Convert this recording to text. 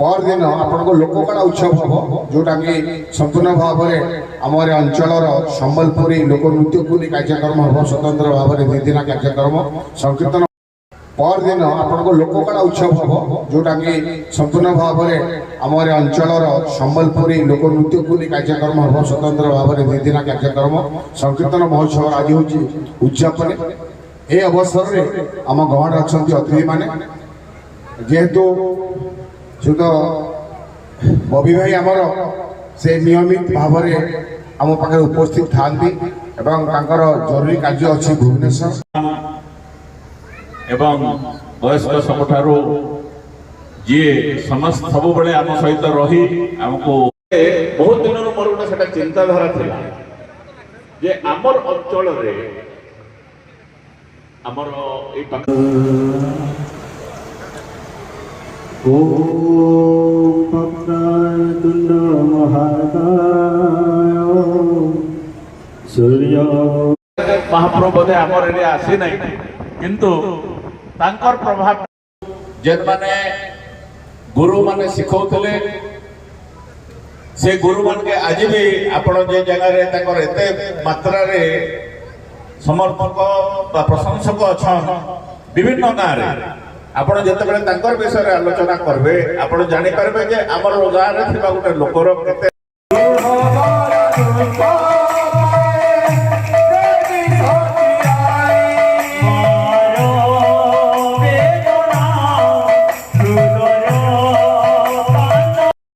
परदिन आपको लोककला उत्सव हम जोटा कि संपूर्ण भाव में आम अंचल संबलपुरी लोकनृत्य को कार्यक्रम हम स्वतंत्र भाव में 2 दिन कार्यक्रम संकीर्तन परदिन आपको लोककला उत्सव हम जोटा कि संपूर्ण भाव में आम अंचल संबलपुरी लोकनृत्य को कार्यक्रम हम स्वतंत्र भाव में 2 दिन कार्यक्रम संकीर्तन महोत्सव आज हूँ उद्यापन ए अवसर में आम गहण अच्छा अतिथि मैंने जेहेतु जो तो बबी भाई आमर से नियमित भाव में आम पाखे उपस्थित था जरूरी कार्य अच्छी भुवनेश्वर एवं वयस्क सबठारु जी समस्त सब बेले आम सहित रही आमको बहुत दिन मोर गोटे चिंताधारा थिला जे आमर अंचल रे आमर ओम वक्रतुंड महाकाय सूर्य महाप्रभु बोधे आमर एरिया आसी नहीं किंतु तांकर प्रभाव जेन माने गुरु माने सिखौतले से गुरु मान के आज भी आपण जे जगह रे तांकर एते मात्रा रे समर्थक बा प्रशंसक अछन विभिन्न गाँव रे आपण जेतेबेले तांकर विषय रे आलोचना करबे आपण जानि पारबे जे हमर गाँव रे थिबा गोटे लोकर केते